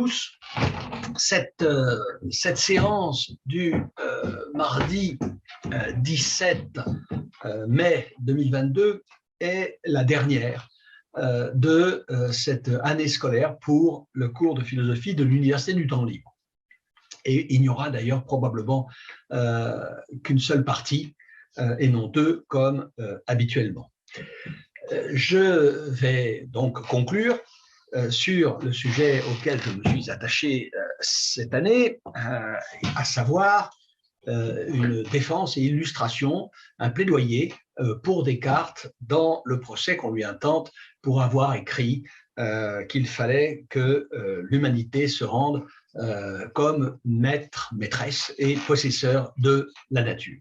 tous. Cette séance du mardi 17 mai 2022 est la dernière de cette année scolaire pour le cours de philosophie de l'Université du Temps Libre. Et il n'y aura d'ailleurs probablement qu'une seule partie et non deux comme habituellement. Je vais donc conclure sur le sujet auquel je me suis attaché cette année, à savoir une défense et illustration, un plaidoyer pour Descartes dans le procès qu'on lui intente pour avoir écrit qu'il fallait que l'humanité se rende comme maître, maîtresse et possesseur de la nature.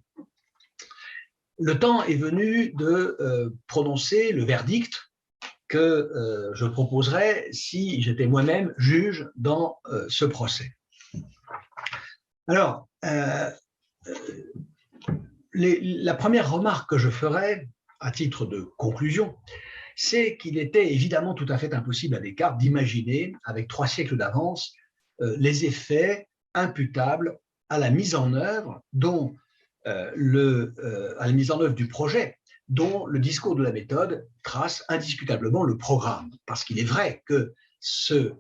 Le temps est venu de prononcer le verdict que je proposerais si j'étais moi-même juge dans ce procès. Alors, la première remarque que je ferai, à titre de conclusion, c'est qu'il était évidemment tout à fait impossible à Descartes d'imaginer, avec 3 siècles d'avance, les effets imputables à la mise en œuvre à la mise en œuvre du projet dont le discours de la méthode trace indiscutablement le programme. Parce qu'il est vrai que ce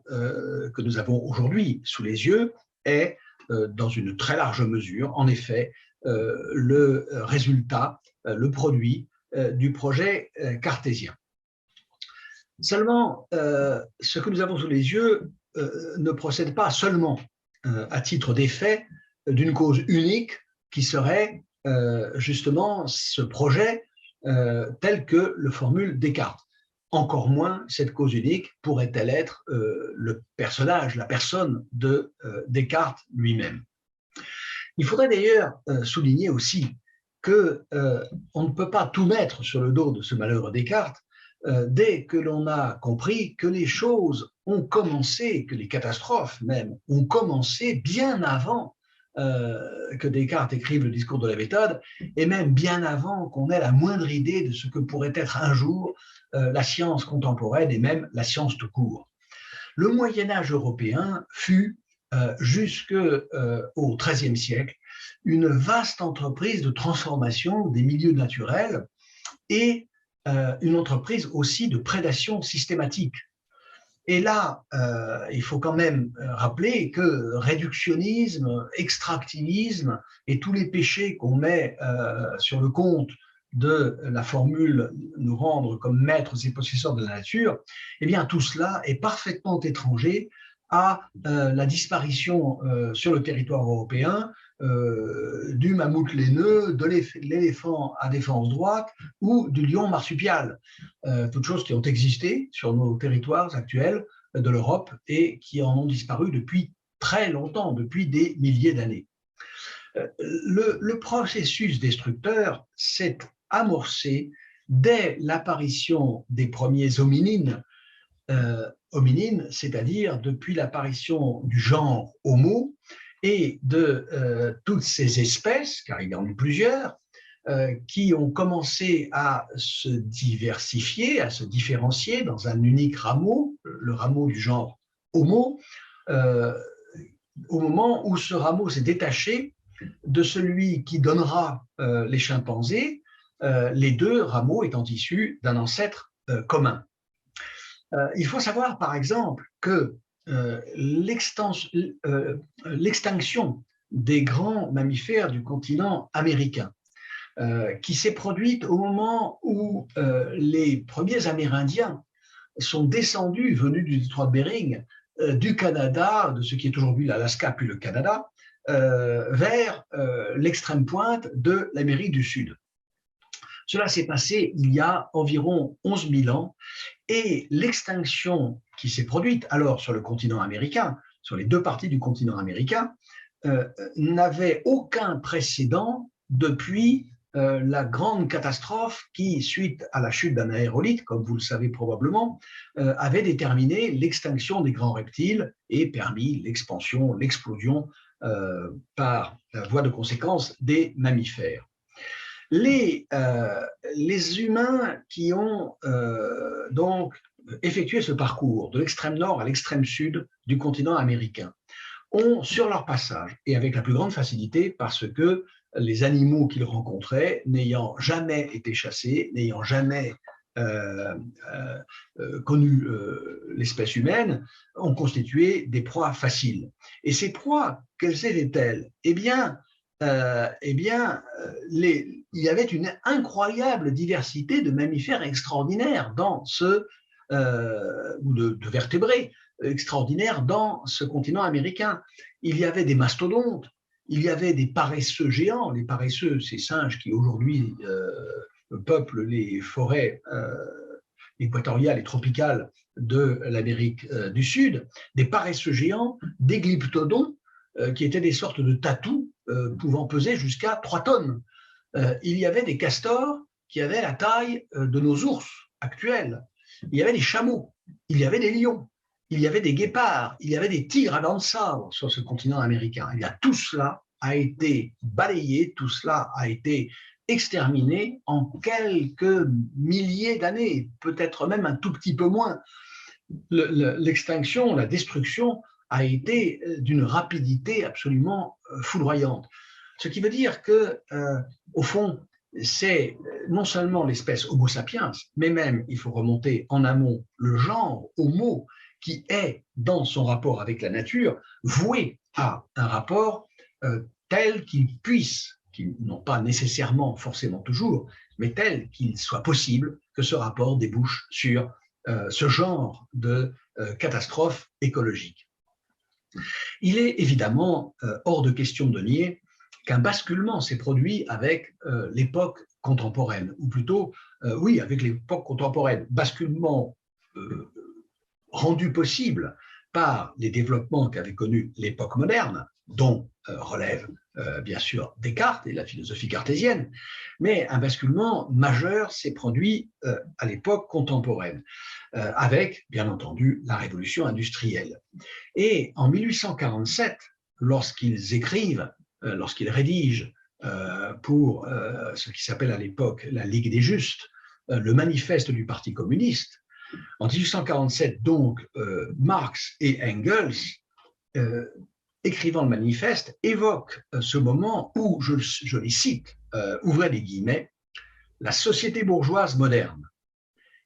que nous avons aujourd'hui sous les yeux est, dans une très large mesure, en effet, le résultat, le produit du projet cartésien. Seulement, ce que nous avons sous les yeux ne procède pas seulement à titre d'effet d'une cause unique qui serait justement ce projet tel que le formule Descartes. Encore moins, cette cause unique pourrait-elle être le personnage, la personne de Descartes lui-même. Il faudrait d'ailleurs souligner aussi qu'on ne peut pas tout mettre sur le dos de ce malheureux Descartes dès que l'on a compris que les choses ont commencé, que les catastrophes même ont commencé bien avant que Descartes écrive le discours de la méthode, et même bien avant qu'on ait la moindre idée de ce que pourrait être un jour la science contemporaine et même la science tout court. Le Moyen-Âge européen fut, jusqu'au XIIIe siècle, une vaste entreprise de transformation des milieux naturels et une entreprise aussi de prédation systématique. Et là, il faut quand même rappeler que réductionnisme, extractivisme et tous les péchés qu'on met sur le compte de la formule nous rendre comme maîtres et possesseurs de la nature, eh bien tout cela est parfaitement étranger à la disparition sur le territoire européen du mammouth laineux, de l'éléphant à défense droite ou du lion marsupial, toutes choses qui ont existé sur nos territoires actuels de l'Europe et qui en ont disparu depuis très longtemps, depuis des milliers d'années. Le processus destructeur s'est amorcé dès l'apparition des premiers hominines, c'est-à-dire depuis l'apparition du genre Homo et de toutes ces espèces, car il y en a plusieurs, qui ont commencé à se diversifier, à se différencier dans un unique rameau, le rameau du genre Homo, au moment où ce rameau s'est détaché de celui qui donnera les chimpanzés, les 2 rameaux étant issus d'un ancêtre commun. Il faut savoir par exemple que l'extinction des grands mammifères du continent américain, qui s'est produite au moment où les premiers Amérindiens sont descendus, venus du détroit de Bering, du Canada, de ce qui est aujourd'hui l'Alaska puis le Canada, vers l'extrême pointe de l'Amérique du Sud. Cela s'est passé il y a environ 11 000 ans et l'extinction qui s'est produite alors sur le continent américain, sur les 2 parties du continent américain, n'avait aucun précédent depuis la grande catastrophe qui, suite à la chute d'un aérolithe, comme vous le savez probablement, avait déterminé l'extinction des grands reptiles et permis l'expansion, l'explosion par voie de conséquence des mammifères. Les humains qui ont donc effectué ce parcours de l'extrême nord à l'extrême sud du continent américain ont, sur leur passage, et avec la plus grande facilité, parce que les animaux qu'ils rencontraient, n'ayant jamais été chassés, n'ayant jamais connu l'espèce humaine, ont constitué des proies faciles. Et ces proies, quelles étaient-elles? Il y avait une incroyable diversité de mammifères extraordinaires dans ou de vertébrés extraordinaires dans ce continent américain. Il y avait des mastodontes, il y avait des paresseux géants. Les paresseux, ces singes qui aujourd'hui peuplent les forêts équatoriales et tropicales de l'Amérique du Sud, des paresseux géants, des glyptodons, qui étaient des sortes de tatous pouvant peser jusqu'à 3 tonnes. Il y avait des castors qui avaient la taille de nos ours actuels. Il y avait des chameaux, il y avait des lions, il y avait des guépards, il y avait des tigres à dents de sabre sur ce continent américain. Tout cela a été balayé, tout cela a été exterminé en quelques milliers d'années, peut-être même un tout petit peu moins. L'extinction, la destruction a été d'une rapidité absolument foudroyante. Ce qui veut dire que, au fond, c'est non seulement l'espèce Homo sapiens, mais même, il faut remonter en amont, le genre Homo, qui est, dans son rapport avec la nature, voué à un rapport tel qu'il puisse, non pas nécessairement, forcément toujours, mais tel qu'il soit possible que ce rapport débouche sur ce genre de catastrophe écologique. Il est évidemment hors de question de nier qu'un basculement s'est produit avec l'époque contemporaine, ou plutôt, oui, avec l'époque contemporaine, basculement rendu possible par les développements qu'avait connus l'époque moderne, dont relève bien sûr Descartes et la philosophie cartésienne, mais un basculement majeur s'est produit à l'époque contemporaine, avec bien entendu la révolution industrielle. Et en 1847, lorsqu'ils écrivent, lorsqu'ils rédigent pour ce qui s'appelle à l'époque la Ligue des Justes, le manifeste du Parti communiste, en 1847, donc, Marx et Engels, écrivant le manifeste, évoquent ce moment où, je les cite, ouvrez les guillemets, la société bourgeoise moderne,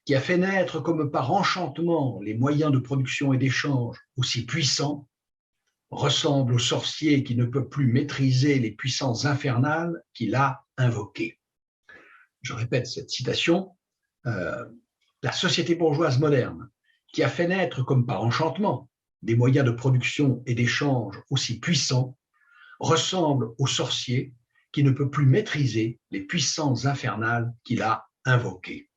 qui a fait naître comme par enchantement les moyens de production et d'échange aussi puissants, ressemble au sorcier qui ne peut plus maîtriser les puissances infernales qu'il a invoquées. Je répète cette citation. La société bourgeoise moderne, qui a fait naître comme par enchantement des moyens de production et d'échange aussi puissants, ressemble au sorcier qui ne peut plus maîtriser les puissances infernales qu'il a invoquées.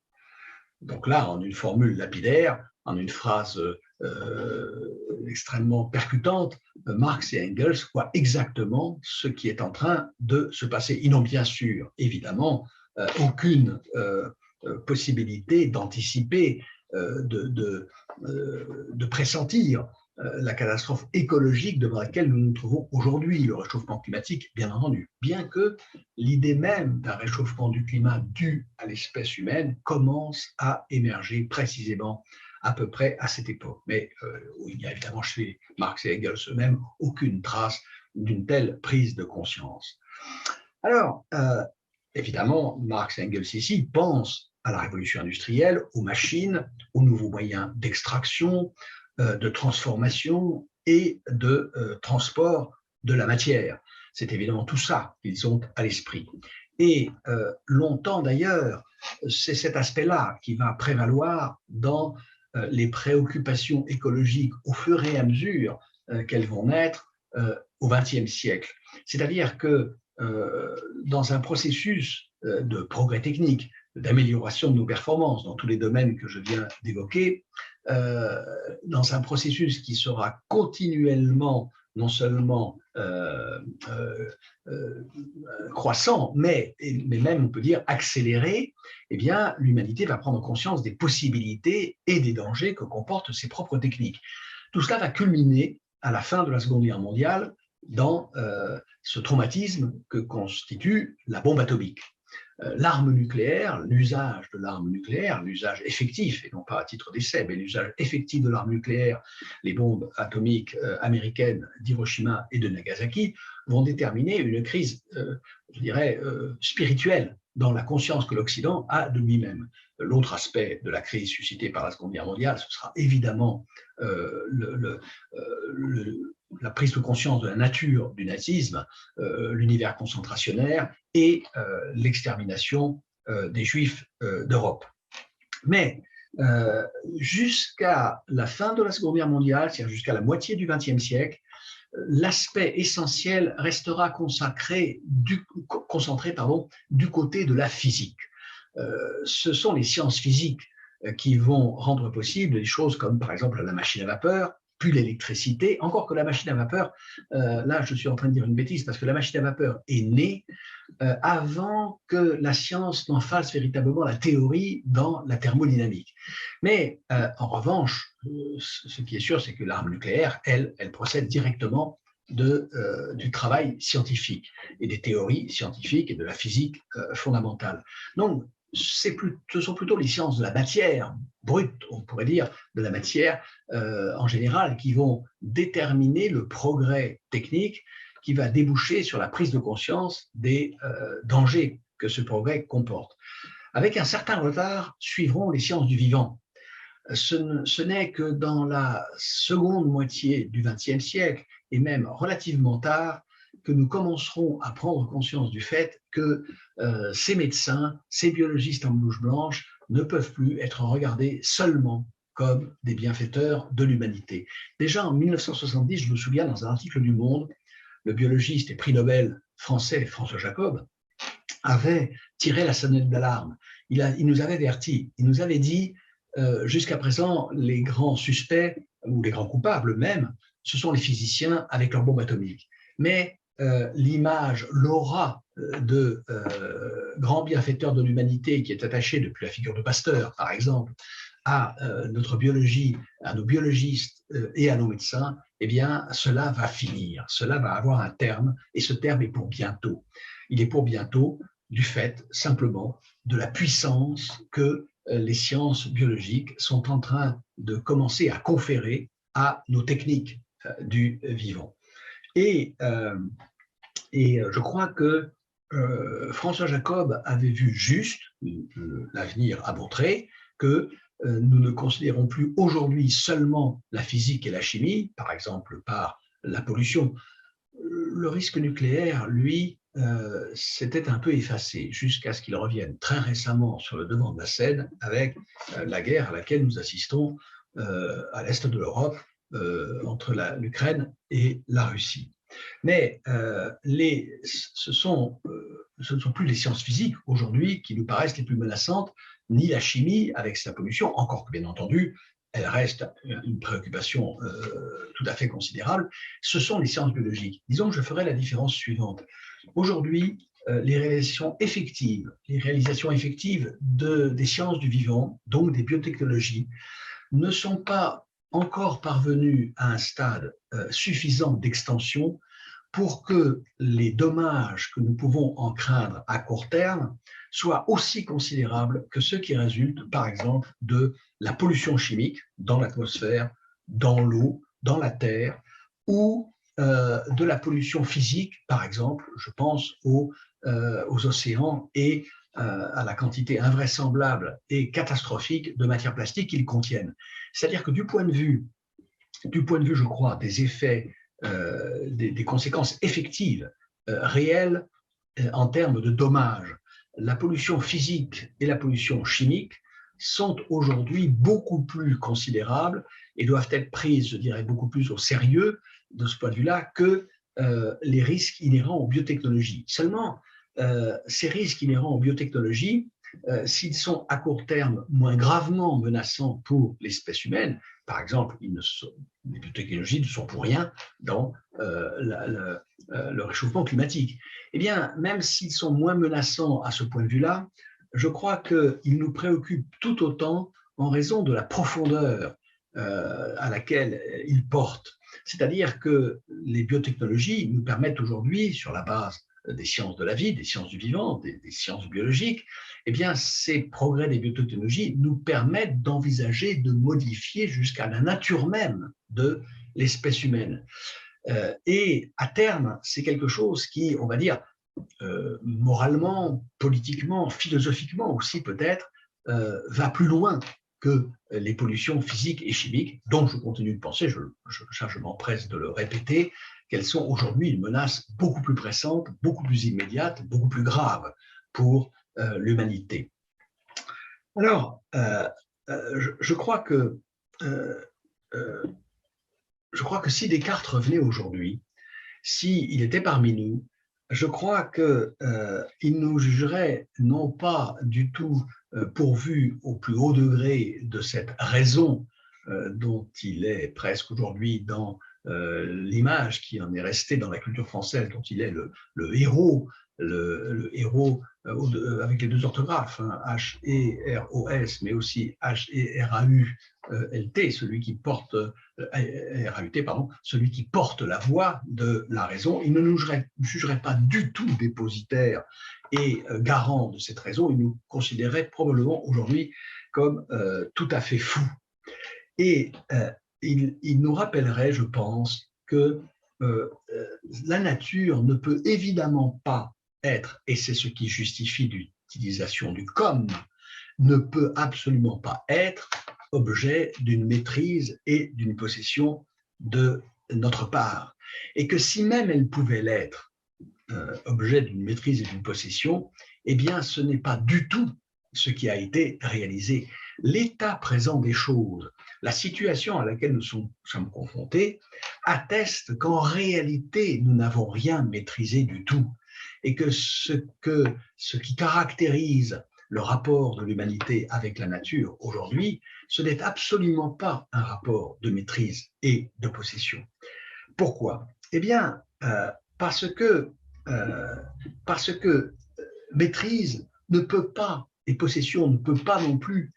Donc là, en une formule lapidaire, en une phrase extrêmement percutante, Marx et Engels voient exactement ce qui est en train de se passer. Ils n'ont bien sûr, évidemment, aucune possibilité d'anticiper, de pressentir la catastrophe écologique devant laquelle nous nous trouvons aujourd'hui, le réchauffement climatique, bien entendu, bien que l'idée même d'un réchauffement du climat dû à l'espèce humaine commence à émerger précisément à peu près à cette époque. Mais il n'y a évidemment chez Marx et Engels eux-mêmes aucune trace d'une telle prise de conscience. Alors, évidemment, Marx et Engels ici pensent à la révolution industrielle, aux machines, aux nouveaux moyens d'extraction, de transformation et de transport de la matière. C'est évidemment tout ça qu'ils ont à l'esprit. Et longtemps d'ailleurs, c'est cet aspect-là qui va prévaloir dans les préoccupations écologiques au fur et à mesure qu'elles vont naître au XXe siècle. C'est-à-dire que dans un processus de progrès technique, d'amélioration de nos performances dans tous les domaines que je viens d'évoquer, dans un processus qui sera continuellement non seulement croissant, mais même on peut dire accéléré, eh bien l'humanité va prendre conscience des possibilités et des dangers que comportent ses propres techniques. Tout cela va culminer à la fin de la Seconde Guerre mondiale dans ce traumatisme que constitue la bombe atomique. l'arme nucléaire, l'usage de l'arme nucléaire, l'usage effectif, et non pas à titre d'essai, mais l'usage effectif de l'arme nucléaire, les bombes atomiques américaines d'Hiroshima et de Nagasaki, vont déterminer une crise, je dirais, spirituelle dans la conscience que l'Occident a de lui-même. L'autre aspect de la crise suscitée par la Seconde Guerre mondiale, ce sera évidemment la prise de conscience de la nature du nazisme, l'univers concentrationnaire et l'extermination des Juifs d'Europe. Mais jusqu'à la fin de la Seconde Guerre mondiale, c'est-à-dire jusqu'à la moitié du XXe siècle, l'aspect essentiel restera concentré du côté de la physique. Ce sont les sciences physiques qui vont rendre possible des choses comme par exemple la machine à vapeur, puis l'électricité, encore que la machine à vapeur, là je suis en train de dire une bêtise parce que la machine à vapeur est née avant que la science n'en fasse véritablement la théorie dans la thermodynamique. Mais en revanche, ce qui est sûr, c'est que l'arme nucléaire, elle procède directement du travail scientifique et des théories scientifiques et de la physique fondamentale. Donc, ce sont plutôt les sciences de la matière brute, on pourrait dire, de la matière en général, qui vont déterminer le progrès technique qui va déboucher sur la prise de conscience des dangers que ce progrès comporte. Avec un certain retard, suivront les sciences du vivant. Ce n'est que dans la seconde moitié du XXe siècle, et même relativement tard, que nous commencerons à prendre conscience du fait que ces médecins, ces biologistes en blouse blanche ne peuvent plus être regardés seulement comme des bienfaiteurs de l'humanité. Déjà en 1970, je me souviens dans un article du Monde, le biologiste et prix Nobel français François Jacob avait tiré la sonnette d'alarme. Il nous avait avertis, il nous avait dit jusqu'à présent, les grands suspects, ou les grands coupables même, ce sont les physiciens avec leurs bombes atomiques. Mais l'image, l'aura de grands bienfaiteurs de l'humanité qui est attachée depuis la figure de Pasteur, par exemple, à notre biologie, à nos biologistes et à nos médecins, eh bien, cela va finir, cela va avoir un terme, et ce terme est pour bientôt. Il est pour bientôt du fait, simplement, de la puissance que les sciences biologiques sont en train de commencer à conférer à nos techniques du vivant. Et je crois que François Jacob avait vu juste, l'avenir a montré, que nous ne considérons plus aujourd'hui seulement la physique et la chimie, par exemple par la pollution. Le risque nucléaire, lui, s'était un peu effacé jusqu'à ce qu'il revienne très récemment sur le devant de la scène avec la guerre à laquelle nous assistons à l'est de l'Europe entre l'Ukraine et la Russie. Mais ce ne sont plus les sciences physiques aujourd'hui qui nous paraissent les plus menaçantes, ni la chimie avec sa pollution, encore que bien entendu, elle reste une préoccupation tout à fait considérable. Ce sont les sciences biologiques. Disons que je ferai la différence suivante. Aujourd'hui, les réalisations effectives des sciences du vivant, donc des biotechnologies, ne sont pas encore parvenues à un stade suffisant d'extension pour que les dommages que nous pouvons en craindre à court terme soient aussi considérables que ceux qui résultent, par exemple, de la pollution chimique dans l'atmosphère, dans l'eau, dans la terre, ou de la pollution physique, par exemple, je pense aux océans et à la quantité invraisemblable et catastrophique de matières plastiques qu'ils contiennent. C'est-à-dire que du point de vue, je crois, des effets, des conséquences effectives, réelles, en termes de dommages, la pollution physique et la pollution chimique sont aujourd'hui beaucoup plus considérables et doivent être prises, je dirais, beaucoup plus au sérieux de ce point de vue-là que les risques inhérents aux biotechnologies. Seulement, ces risques inhérents aux biotechnologies, s'ils sont à court terme moins gravement menaçants pour l'espèce humaine, par exemple, les biotechnologies ne sont pour rien dans le réchauffement climatique. Eh bien, même s'ils sont moins menaçants à ce point de vue-là, je crois qu'ils nous préoccupent tout autant en raison de la profondeur à laquelle ils portent. C'est-à-dire que les biotechnologies nous permettent aujourd'hui, sur la base des sciences de la vie, des sciences du vivant, des sciences biologiques, eh bien, ces progrès des biotechnologies nous permettent d'envisager, de modifier jusqu'à la nature même de l'espèce humaine. Et à terme, c'est quelque chose qui, on va dire, moralement, politiquement, philosophiquement aussi peut-être, va plus loin que les pollutions physiques et chimiques, dont je continue de penser, je m'empresse de le répéter, qu'elles sont aujourd'hui une menace beaucoup plus pressante, beaucoup plus immédiate, beaucoup plus grave pour l'humanité. Alors, je crois que si Descartes revenait aujourd'hui, s'il était parmi nous, je crois qu'il nous jugerait non pas du tout pourvu au plus haut degré de cette raison dont il est presque aujourd'hui dans l'image qui en est restée dans la culture française, dont il est le héros, le héros avec les deux orthographes, hein, H-E-R-O-S, mais aussi H-E-R-A-U-L-T, celui qui porte R-A-U-T, pardon, celui qui porte la voix de la raison. Il ne nous jugerait pas du tout dépositaire et garant de cette raison. Il nous considérait probablement aujourd'hui comme tout à fait fous. Et il nous rappellerait, je pense, que la nature ne peut évidemment pas être, et c'est ce qui justifie l'utilisation du comme, ne peut absolument pas être objet d'une maîtrise et d'une possession de notre part. Et que si même elle pouvait l'être, objet d'une maîtrise et d'une possession, eh bien ce n'est pas du tout ce qui a été réalisé. L'état présent des choses, la situation à laquelle nous sommes confrontés, atteste qu'en réalité, nous n'avons rien maîtrisé du tout et que ce qui caractérise le rapport de l'humanité avec la nature aujourd'hui, ce n'est absolument pas un rapport de maîtrise et de possession. Pourquoi? Eh bien, parce que maîtrise ne peut pas, et possession ne peut pas non plus,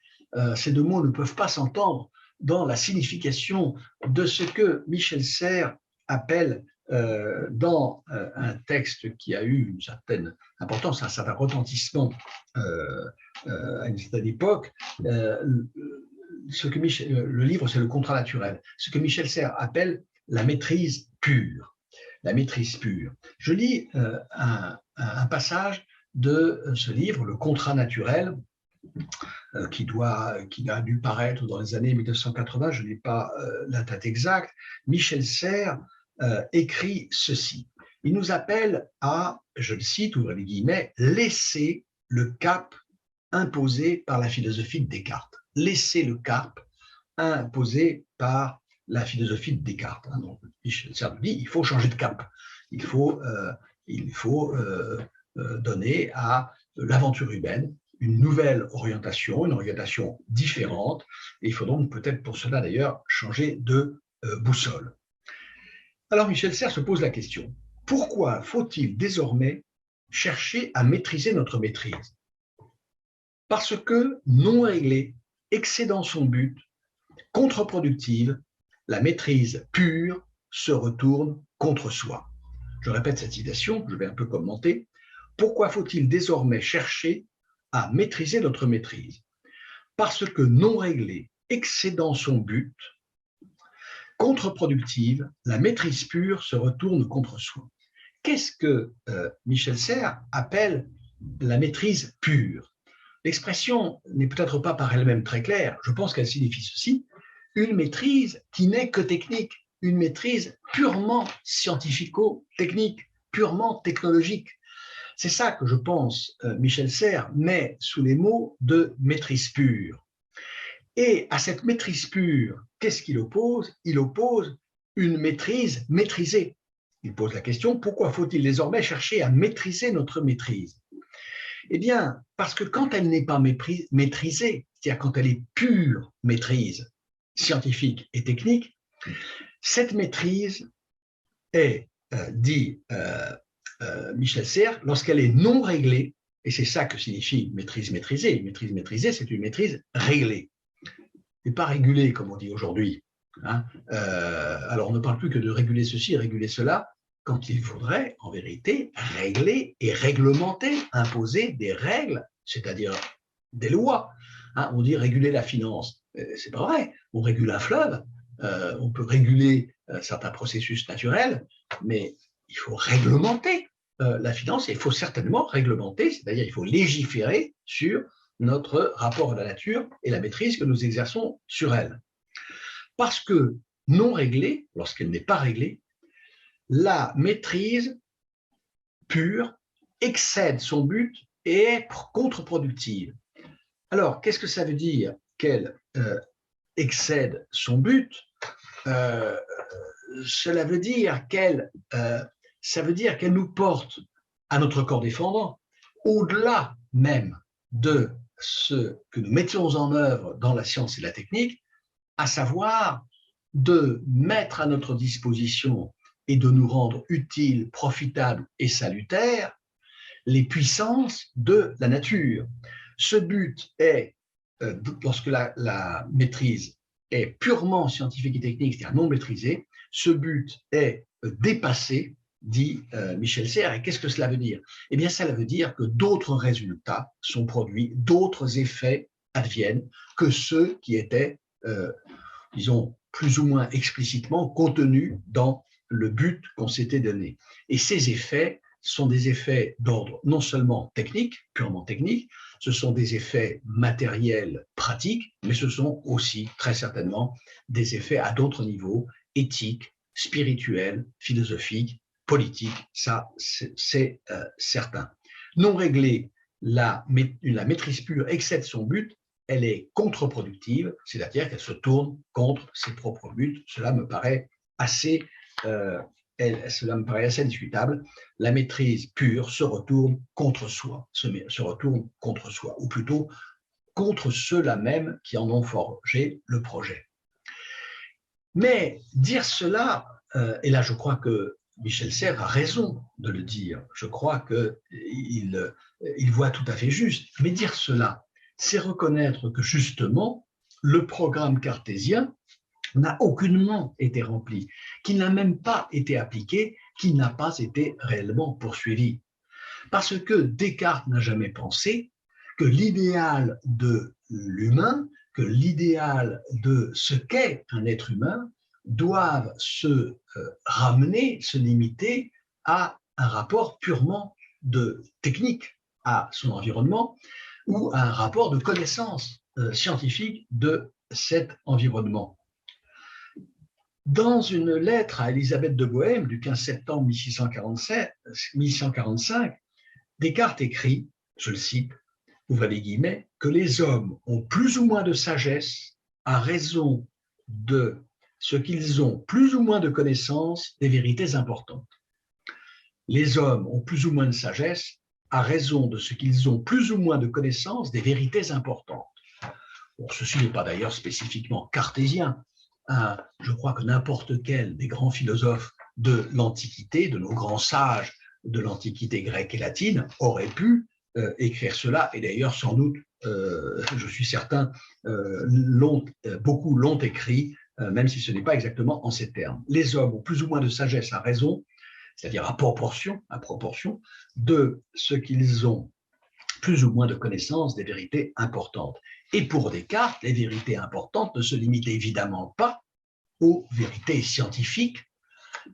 ces deux mots ne peuvent pas s'entendre dans la signification de ce que Michel Serres appelle dans un texte qui a eu une certaine importance, un certain retentissement à une certaine époque. Le livre, c'est Le contrat naturel, ce que Michel Serres appelle la maîtrise pure. La maîtrise pure. Je lis un passage de ce livre, Le contrat naturel, qui a dû paraître dans les années 1980, je n'ai pas la date exacte. Michel Serres écrit ceci. Il nous appelle à, je le cite, ouvrez les guillemets, laisser le cap imposé par la philosophie de Descartes. Laisser le cap imposé par la philosophie de Descartes. Donc, Michel Serres nous dit il faut changer de cap. Il faut donner à l'aventure humaine une nouvelle orientation, une orientation différente. Et il faut donc peut-être pour cela d'ailleurs changer de boussole. Alors Michel Serres se pose la question, pourquoi faut-il désormais chercher à maîtriser notre maîtrise? Parce que non réglée, excédant son but, contre-productive, la maîtrise pure se retourne contre soi. Je répète cette citation, je vais un peu commenter. Pourquoi faut-il désormais chercher à maîtriser notre maîtrise? Parce que non réglée, excédant son but, contre-productive, la maîtrise pure se retourne contre soi. Qu'est-ce que Michel Serres appelle la maîtrise pure? L'expression n'est peut-être pas par elle-même très claire, je pense qu'elle signifie ceci, une maîtrise qui n'est que technique, une maîtrise purement scientifico-technique, purement technologique. C'est ça que je pense Michel Serres met sous les mots de maîtrise pure. Et à cette maîtrise pure, qu'est-ce qu'il oppose? Il oppose une maîtrise maîtrisée. Il pose la question, pourquoi faut-il désormais chercher à maîtriser notre maîtrise? Eh bien, parce que quand elle n'est pas maîtrisée, c'est-à-dire quand elle est pure maîtrise scientifique et technique, cette maîtrise est, dit Michel Serres, lorsqu'elle est non réglée, et c'est ça que signifie maîtrise maîtrisée. Une maîtrise maîtrisée, c'est une maîtrise réglée. Et pas régulée, comme on dit aujourd'hui. Hein. Alors, on ne parle plus que de réguler ceci et réguler cela. quand il faudrait, en vérité, régler et réglementer, imposer des règles, c'est-à-dire des lois. Hein, on dit réguler la finance. C'est pas vrai. On régule un fleuve, on peut réguler certains processus naturels, mais il faut réglementer la finance et il faut certainement réglementer, c'est-à-dire il faut légiférer sur notre rapport à la nature et la maîtrise que nous exerçons sur elle. Parce que non réglée, lorsqu'elle n'est pas réglée, la maîtrise pure excède son but et est contre-productive. Alors, qu'est-ce que ça veut dire qu'elle excède son but? Cela veut dire qu'elle nous porte à notre corps défendant, au-delà même de ce que nous mettions en œuvre dans la science et la technique, à savoir de mettre à notre disposition et de nous rendre utiles, profitables et salutaires les puissances de la nature. Ce but est, lorsque la maîtrise est purement scientifique et technique, c'est-à-dire non maîtrisée, ce but est dépassé, dit Michel Serres. Et qu'est-ce que cela veut dire? Eh bien, cela veut dire que d'autres résultats sont produits, d'autres effets adviennent que ceux qui étaient, disons, plus ou moins explicitement contenus dans le but qu'on s'était donné. Et ces effets sont des effets d'ordre non seulement technique, purement technique, ce sont des effets matériels, pratiques, mais ce sont aussi très certainement des effets à d'autres niveaux, éthiques, spirituels, philosophiques, politiques, ça c'est certain. Non réglée, la maîtrise pure excède son but, elle est contre-productive, c'est-à-dire qu'elle se tourne contre ses propres buts. Cela me paraît assez discutable. La maîtrise pure se retourne contre soi, ou plutôt contre ceux-là même qui en ont forgé le projet. Mais dire cela, et là je crois que Michel Serres a raison de le dire, je crois qu'il voit tout à fait juste, mais dire cela, c'est reconnaître que justement, le programme cartésien n'a aucunement été rempli, qu'il n'a même pas été appliqué, qu'il n'a pas été réellement poursuivi. Parce que Descartes n'a jamais pensé que l'idéal de l'humain, que l'idéal de ce qu'est un être humain, doivent se ramener, se limiter à un rapport purement de technique à son environnement ou à un rapport de connaissance scientifique de cet environnement. Dans une lettre à Élisabeth de Bohême du 15 septembre 1645, Descartes écrit, je le cite, ouvrez les guillemets, que les hommes ont plus ou moins de sagesse à raison de ce qu'ils ont plus ou moins de connaissances des vérités importantes. Les hommes ont plus ou moins de sagesse à raison de ce qu'ils ont plus ou moins de connaissances des vérités importantes. Bon, ceci n'est pas d'ailleurs spécifiquement cartésien. Je crois que n'importe quel des grands philosophes de l'Antiquité, de nos grands sages de l'Antiquité grecque et latine, aurait pu écrire cela, et d'ailleurs sans doute, je suis certain, beaucoup l'ont écrit, même si ce n'est pas exactement en ces termes. Les hommes ont plus ou moins de sagesse à raison, c'est-à-dire à proportion de ce qu'ils ont plus ou moins de connaissances des vérités importantes. Et pour Descartes, les vérités importantes ne se limitent évidemment pas aux vérités scientifiques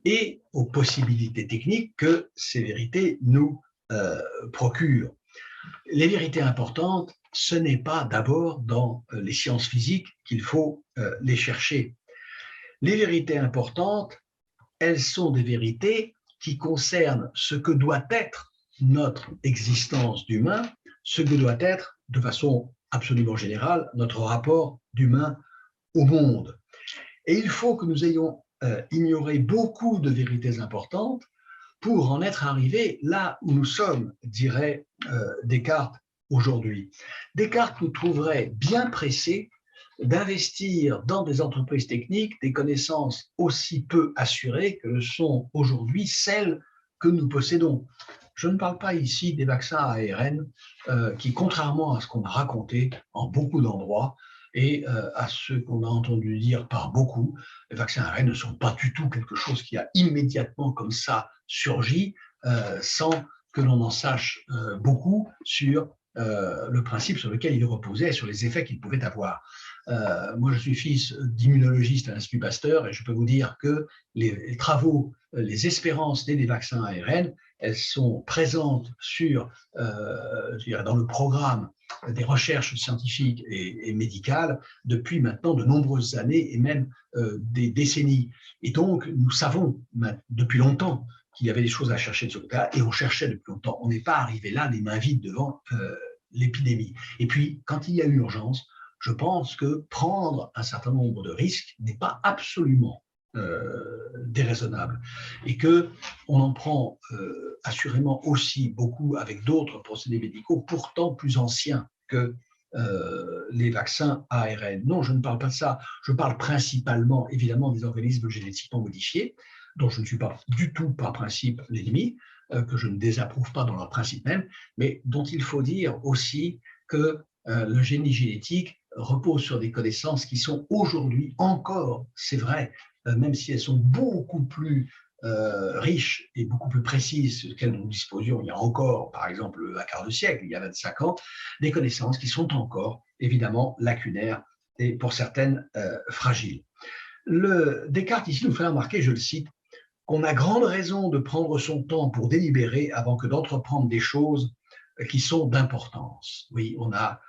et aux possibilités techniques que ces vérités nous procurent. Les vérités importantes, ce n'est pas d'abord dans les sciences physiques qu'il faut les chercher. Les vérités importantes, elles sont des vérités qui concernent ce que doit être notre existence d'humain, ce que doit être, de façon absolument générale, notre rapport d'humain au monde. Et il faut que nous ayons ignoré beaucoup de vérités importantes pour en être arrivés là où nous sommes, dirait Descartes aujourd'hui. Descartes nous trouverait bien pressés d'investir dans des entreprises techniques des connaissances aussi peu assurées que le sont aujourd'hui celles que nous possédons. Je ne parle pas ici des vaccins à ARN qui, contrairement à ce qu'on a raconté en beaucoup d'endroits et à ce qu'on a entendu dire par beaucoup, les vaccins à ARN ne sont pas du tout quelque chose qui a immédiatement comme ça surgi sans que l'on en sache beaucoup sur le principe sur lequel il reposait et sur les effets qu'il pouvait avoir. Moi, je suis fils d'immunologiste à l'Institut Pasteur et je peux vous dire que les travaux, les espérances nées des vaccins ARN, elles sont présentes dans le programme des recherches scientifiques et médicales depuis maintenant de nombreuses années et même des décennies. Et donc, nous savons depuis longtemps qu'il y avait des choses à chercher de ce côté-là et on cherchait depuis longtemps. On n'est pas arrivé là les mains vides devant l'épidémie. Et puis, quand il y a eu urgence, je pense que prendre un certain nombre de risques n'est pas absolument déraisonnable et qu'on en prend assurément aussi beaucoup avec d'autres procédés médicaux pourtant plus anciens que les vaccins ARN. Non, je ne parle pas de ça. Je parle principalement, évidemment, des organismes génétiquement modifiés, dont je ne suis pas du tout par principe l'ennemi, que je ne désapprouve pas dans leur principe même, mais dont il faut dire aussi que le génie génétique repose sur des connaissances qui sont aujourd'hui encore, c'est vrai, même si elles sont beaucoup plus riches et beaucoup plus précises qu'elles nous disposions il y a encore, par exemple, un quart de siècle, il y a 25 ans, des connaissances qui sont encore, évidemment, lacunaires et pour certaines fragiles. Descartes ici nous fait remarquer, je le cite, qu'on a grande raison de prendre son temps pour délibérer avant que d'entreprendre des choses qui sont d'importance. Oui, on a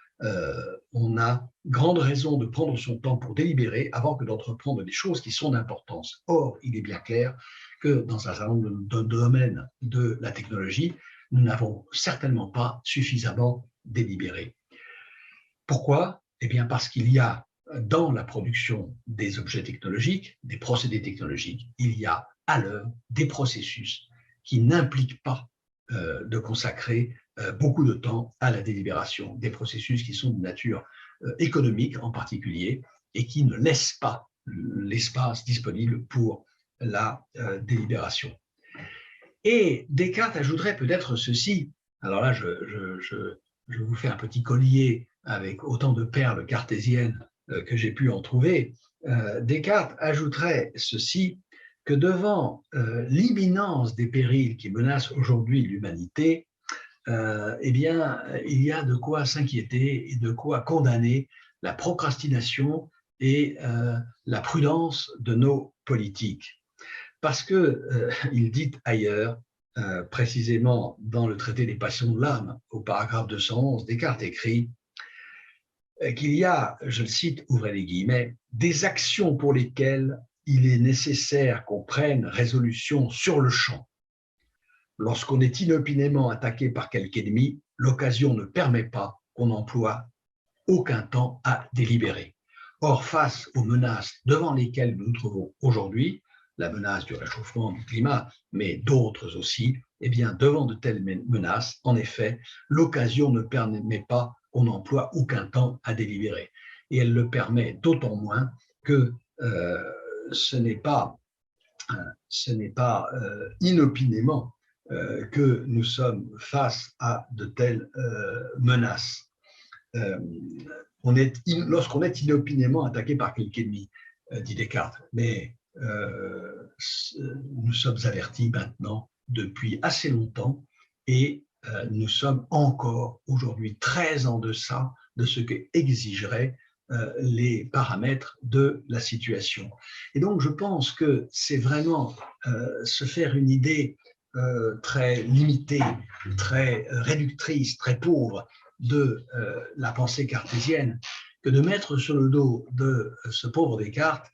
grande raison de prendre son temps pour délibérer avant que d'entreprendre des choses qui sont d'importance. Or, il est bien clair que dans un certain nombre de domaines de la technologie, nous n'avons certainement pas suffisamment délibéré. Pourquoi? Eh bien, parce qu'il y a dans la production des objets technologiques, des procédés technologiques, il y a à l'œuvre des processus qui n'impliquent pas de consacrer beaucoup de temps à la délibération, des processus qui sont de nature économique en particulier et qui ne laissent pas l'espace disponible pour la délibération. Et Descartes ajouterait peut-être ceci, alors là je vous fais un petit collier avec autant de perles cartésiennes que j'ai pu en trouver, Descartes ajouterait ceci, que devant l'imminence des périls qui menacent aujourd'hui l'humanité, eh bien, il y a de quoi s'inquiéter et de quoi condamner la procrastination et la prudence de nos politiques. Parce qu'il dit ailleurs, précisément dans le traité des passions de l'âme, au paragraphe 211, Descartes écrit qu'il y a, je le cite, ouvrez les guillemets, des actions pour lesquelles il est nécessaire qu'on prenne résolution sur le champ. Lorsqu'on est inopinément attaqué par quelque ennemi, l'occasion ne permet pas qu'on emploie aucun temps à délibérer. Or, face aux menaces devant lesquelles nous nous trouvons aujourd'hui, la menace du réchauffement du climat, mais d'autres aussi, eh bien, devant de telles menaces, en effet, l'occasion ne permet pas qu'on emploie aucun temps à délibérer. Et elle le permet d'autant moins que ce n'est pas inopinément que nous sommes face à de telles menaces. Lorsqu'on est inopinément attaqué par quelque ennemi, dit Descartes, mais nous sommes avertis maintenant depuis assez longtemps et nous sommes encore aujourd'hui très en deçà de ce que exigeraient les paramètres de la situation. Et donc je pense que c'est vraiment se faire une idée très limitée, très réductrice, très pauvre de la pensée cartésienne que de mettre sur le dos de ce pauvre Descartes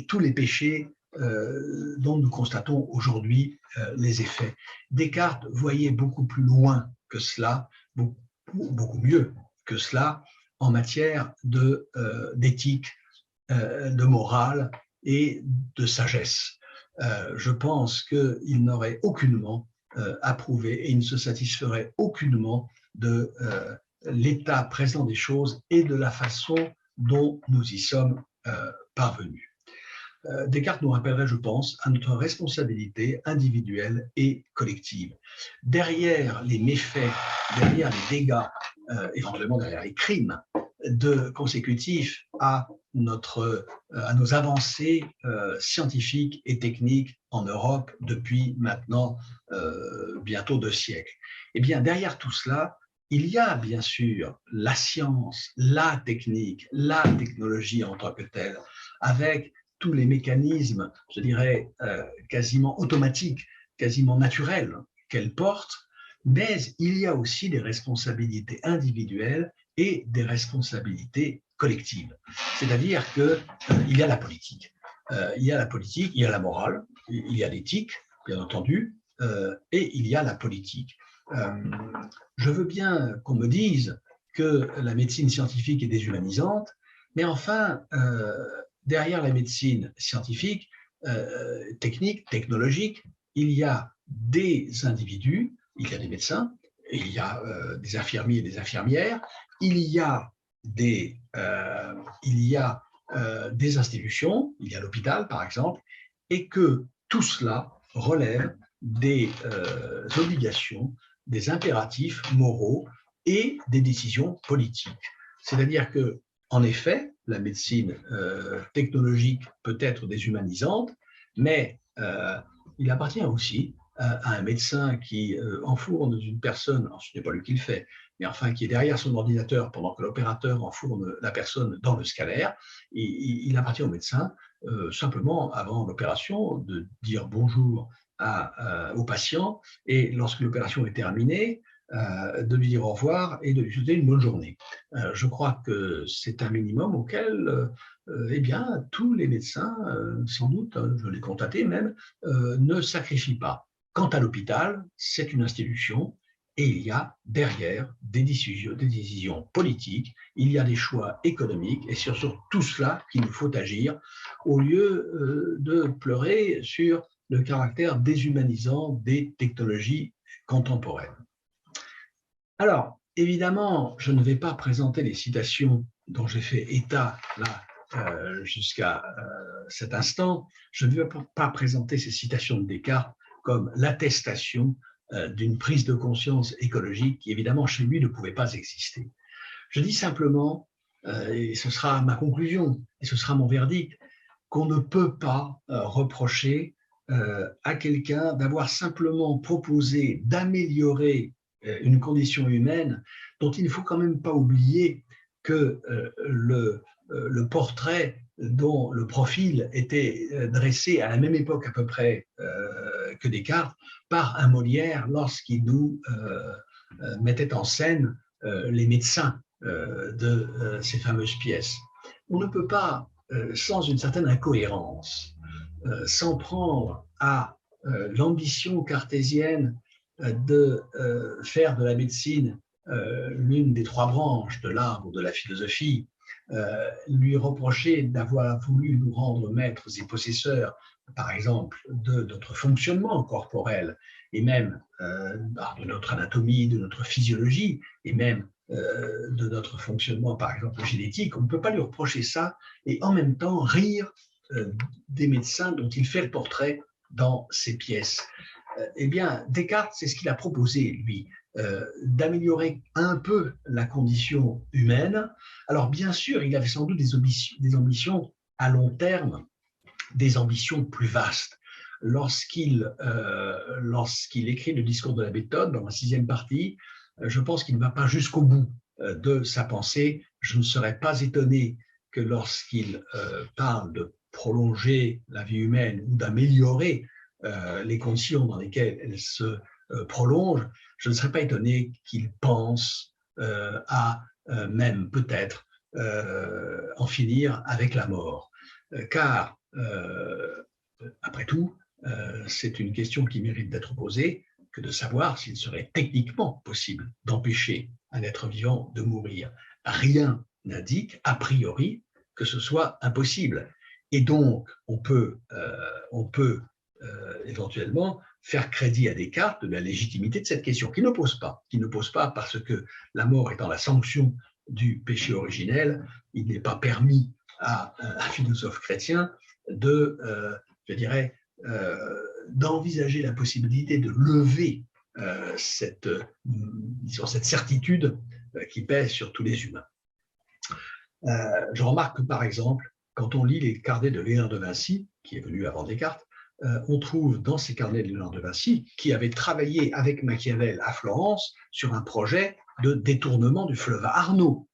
tous les péchés dont nous constatons aujourd'hui les effets. Descartes voyait beaucoup plus loin que cela, beaucoup mieux que cela en matière d'éthique, de morale et de sagesse. Je pense qu'il n'aurait aucunement approuvé et il ne se satisferait aucunement de l'état présent des choses et de la façon dont nous y sommes parvenus. Descartes nous rappellerait, je pense, à notre responsabilité individuelle et collective. Derrière les méfaits, derrière les dégâts, éventuellement derrière les crimes consécutifs à à nos avancées scientifiques et techniques en Europe depuis maintenant bientôt 2 siècles. Eh bien, derrière tout cela, il y a bien sûr la science, la technique, la technologie en tant que telle, avec tous les mécanismes, je dirais, quasiment automatiques, quasiment naturels qu'elle porte, mais il y a aussi des responsabilités individuelles et des responsabilités collectives. C'est-à-dire qu'il y a la politique. Il y a la politique, il y a la morale, il y a l'éthique, bien entendu, et il y a la politique. Je veux bien qu'on me dise que la médecine scientifique est déshumanisante, mais enfin, derrière la médecine scientifique, technique, technologique, il y a des individus, il y a des médecins, il y a des infirmiers et des infirmières, il y a des institutions, il y a l'hôpital par exemple, et que tout cela relève des obligations, des impératifs moraux et des décisions politiques. C'est-à-dire que, en effet, la médecine technologique peut être déshumanisante, mais il appartient aussi à un médecin qui enfourne une personne, alors ce n'est pas lui qui le fait, mais enfin qui est derrière son ordinateur pendant que l'opérateur enfourne la personne dans le scanner, et il appartient au médecin simplement avant l'opération de dire bonjour au patient, et lorsque l'opération est terminée, de lui dire au revoir et de lui souhaiter une bonne journée. Je crois que c'est un minimum auquel eh bien, tous les médecins, sans doute, je l'ai constaté même, ne sacrifient pas. Quant à l'hôpital, c'est une institution et il y a derrière des décisions politiques, il y a des choix économiques et c'est sur tout cela qu'il nous faut agir au lieu de pleurer sur le caractère déshumanisant des technologies contemporaines. Alors, évidemment, je ne vais pas présenter les citations dont j'ai fait état là jusqu'à cet instant. Je ne vais pas présenter ces citations de Descartes comme l'attestation d'une prise de conscience écologique qui, évidemment, chez lui ne pouvait pas exister. Je dis simplement, et ce sera ma conclusion, et ce sera mon verdict, qu'on ne peut pas reprocher à quelqu'un d'avoir simplement proposé d'améliorer une condition humaine dont il ne faut quand même pas oublier que le portrait dont le profil était dressé à la même époque à peu près que Descartes par un Molière lorsqu'il nous mettait en scène les médecins de ces fameuses pièces. On ne peut pas, sans une certaine incohérence, s'en prendre à l'ambition cartésienne de faire de la médecine l'une des 3 branches de l'arbre de la philosophie, lui reprocher d'avoir voulu nous rendre maîtres et possesseurs, par exemple, de notre fonctionnement corporel, et même de notre anatomie, de notre physiologie, et même de notre fonctionnement, par exemple, génétique. On ne peut pas lui reprocher ça et en même temps rire des médecins dont il fait le portrait dans ses pièces. Eh bien, Descartes, c'est ce qu'il a proposé, lui, d'améliorer un peu la condition humaine. Alors, bien sûr, il avait sans doute des ambitions à long terme, des ambitions plus vastes. Lorsqu'il écrit le discours de la méthode, dans la 6e partie, je pense qu'il ne va pas jusqu'au bout de sa pensée. Je ne serais pas étonné que lorsqu'il parle de prolonger la vie humaine ou d'améliorer les conditions dans lesquelles elle se prolonge, je ne serais pas étonné qu'il pense à même peut-être en finir avec la mort. Car, après tout, c'est une question qui mérite d'être posée, que de savoir s'il serait techniquement possible d'empêcher un être vivant de mourir. Rien n'indique, a priori, que ce soit impossible. Et donc, on peut éventuellement faire crédit à Descartes de la légitimité de cette question, qui ne pose pas parce que la mort étant la sanction du péché originel, il n'est pas permis à un philosophe chrétien d'envisager la possibilité de lever cette certitude qui pèse sur tous les humains. Je remarque que, par exemple, quand on lit les carnets de Léonard de Vinci, qui est venu avant Descartes, on trouve dans ces carnets de Léonard de Vinci, qui avait travaillé avec Machiavel à Florence sur un projet de détournement du fleuve Arno.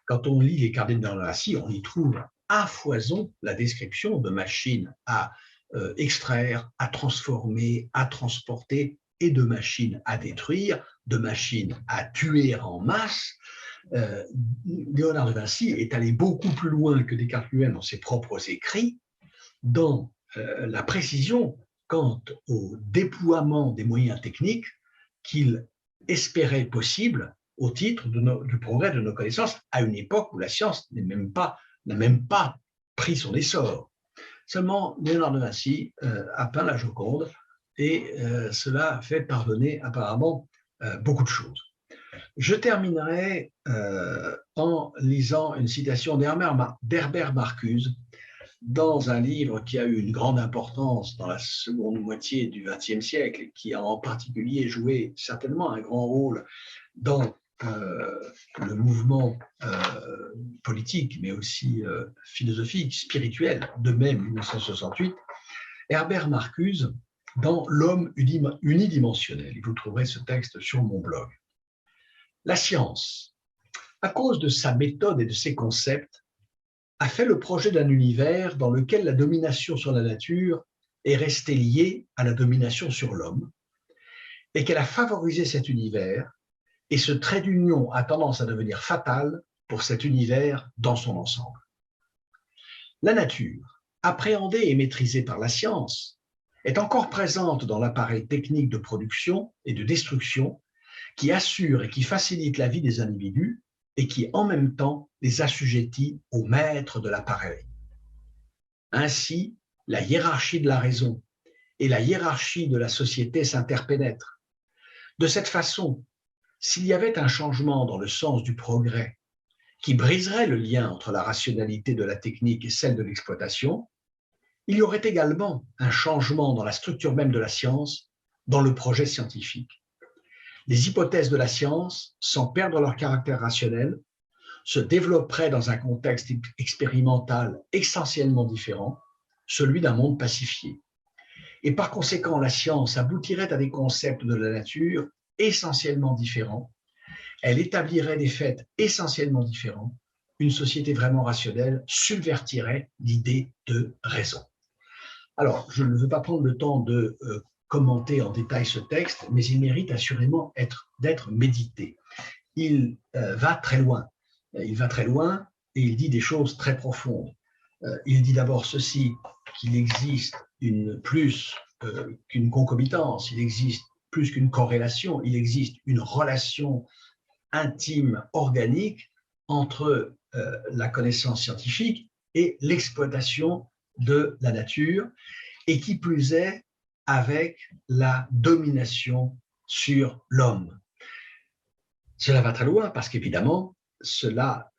Quand on lit les carnets de Léonard de Vinci, on y trouve à foison la description de machines à extraire, à transformer, à transporter, et de machines à détruire, de machines à tuer en masse. Léonard de Vinci est allé beaucoup plus loin que Descartes lui-même dans ses propres écrits, dans la précision quant au déploiement des moyens techniques qu'il espérait possible au titre du progrès de nos connaissances, à une époque où la science n'a même pas pris son essor. Seulement, Léonard de Vinci a peint la Joconde, et cela fait pardonner apparemment beaucoup de choses. Je terminerai en lisant une citation d'Herbert Marcuse dans un livre qui a eu une grande importance dans la seconde moitié du XXe siècle et qui a en particulier joué certainement un grand rôle dans le mouvement politique, mais aussi philosophique, spirituel, de mai 1968, Herbert Marcuse dans L'homme unidimensionnel. Vous trouverez ce texte sur mon blog. La science, à cause de sa méthode et de ses concepts, a fait le projet d'un univers dans lequel la domination sur la nature est restée liée à la domination sur l'homme, et qu'elle a favorisé cet univers, et ce trait d'union a tendance à devenir fatal pour cet univers dans son ensemble. La nature, appréhendée et maîtrisée par la science, est encore présente dans l'appareil technique de production et de destruction qui assure et qui facilite la vie des individus et qui, en même temps, les assujettit au maître de l'appareil. Ainsi, la hiérarchie de la raison et la hiérarchie de la société s'interpénètrent. De cette façon, s'il y avait un changement dans le sens du progrès qui briserait le lien entre la rationalité de la technique et celle de l'exploitation, il y aurait également un changement dans la structure même de la science, dans le projet scientifique. Les hypothèses de la science, sans perdre leur caractère rationnel, se développeraient dans un contexte expérimental essentiellement différent, celui d'un monde pacifié. Et par conséquent, la science aboutirait à des concepts de la nature essentiellement différents, elle établirait des faits essentiellement différents, une société vraiment rationnelle subvertirait l'idée de raison. Alors, je ne veux pas prendre le temps de commenter en détail ce texte, mais il mérite assurément d'être médité. Il va très loin. Il va très loin et il dit des choses très profondes. Il dit d'abord ceci, qu'il existe plus qu'une concomitance, il existe plus qu'une corrélation, il existe une relation intime, organique entre la connaissance scientifique et l'exploitation de la nature, et qui plus est avec la domination sur l'homme. Cela va très loin parce qu'évidemment, cela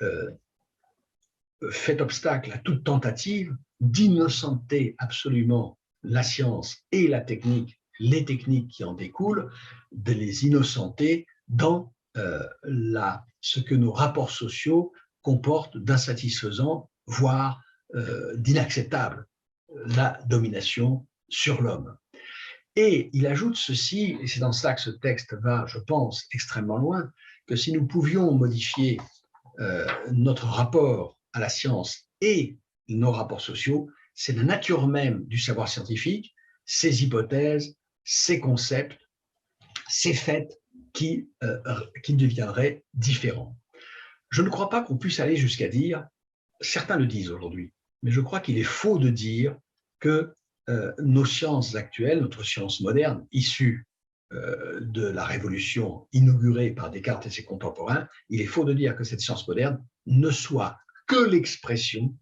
fait obstacle à toute tentative d'innocenter absolument la science et la technique, les techniques qui en découlent, de les innocenter dans ce que nos rapports sociaux comportent d'insatisfaisant, voire d'inacceptable, la domination sur l'homme. Et il ajoute ceci, et c'est dans ça que ce texte va, je pense, extrêmement loin, que si nous pouvions modifier notre rapport à la science et nos rapports sociaux, c'est la nature même du savoir scientifique, ses hypothèses, ses concepts, ses faits qui deviendraient différents. Je ne crois pas qu'on puisse aller jusqu'à dire, certains le disent aujourd'hui, mais je crois qu'il est faux de dire que nos sciences actuelles, notre science moderne, issue de la révolution inaugurée par Descartes et ses contemporains, il est faux de dire que cette science moderne ne soit que l'expression,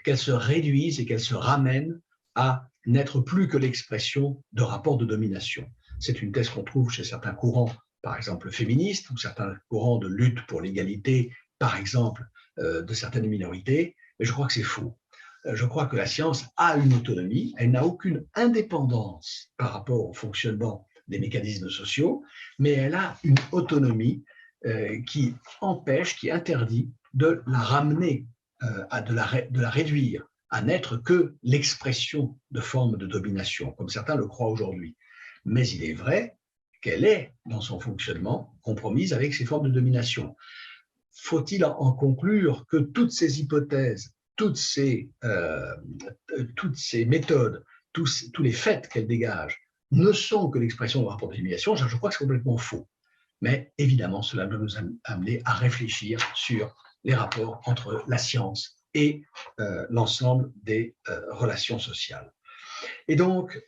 qu'elle se réduise et qu'elle se ramène à n'être plus que l'expression de rapports de domination. C'est une thèse qu'on trouve chez certains courants, par exemple féministes, ou certains courants de lutte pour l'égalité, par exemple, de certaines minorités, mais je crois que c'est faux. Je crois que la science a une autonomie, elle n'a aucune indépendance par rapport au fonctionnement des mécanismes sociaux, mais elle a une autonomie qui empêche, qui interdit de la ramener, de la réduire à n'être que l'expression de formes de domination, comme certains le croient aujourd'hui. Mais il est vrai qu'elle est, dans son fonctionnement, compromise avec ces formes de domination. Faut-il en conclure que toutes ces hypothèses, toutes ces méthodes, tous les faits qu'elles dégagent ne sont que l'expression de rapport de domination? Je crois que c'est complètement faux. Mais évidemment, cela doit nous amener à réfléchir sur les rapports entre la science et l'ensemble des relations sociales. Et donc,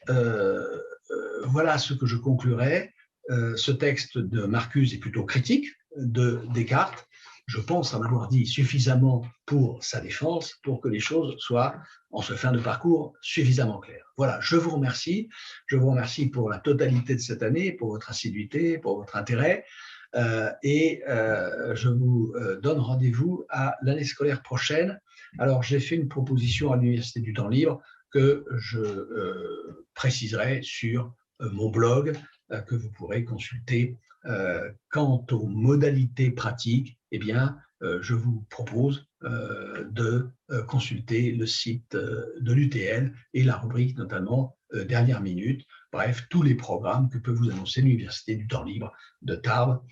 voilà ce que je conclurai. Ce texte de Marcuse est plutôt critique de Descartes. Je pense en avoir dit suffisamment pour sa défense, pour que les choses soient, en ce fin de parcours, suffisamment claires. Voilà, je vous remercie. Je vous remercie pour la totalité de cette année, pour votre assiduité, pour votre intérêt. Je vous donne rendez-vous à l'année scolaire prochaine. Alors, j'ai fait une proposition à l'Université du Temps Libre que je préciserai sur mon blog, que vous pourrez consulter. Quant aux modalités pratiques, eh bien, je vous propose de consulter le site de l'UTL et la rubrique notamment dernière minute. Bref, tous les programmes que peut vous annoncer l'Université du Temps Libre de Tarbes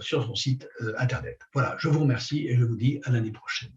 sur son site internet. Voilà, je vous remercie et je vous dis à l'année prochaine.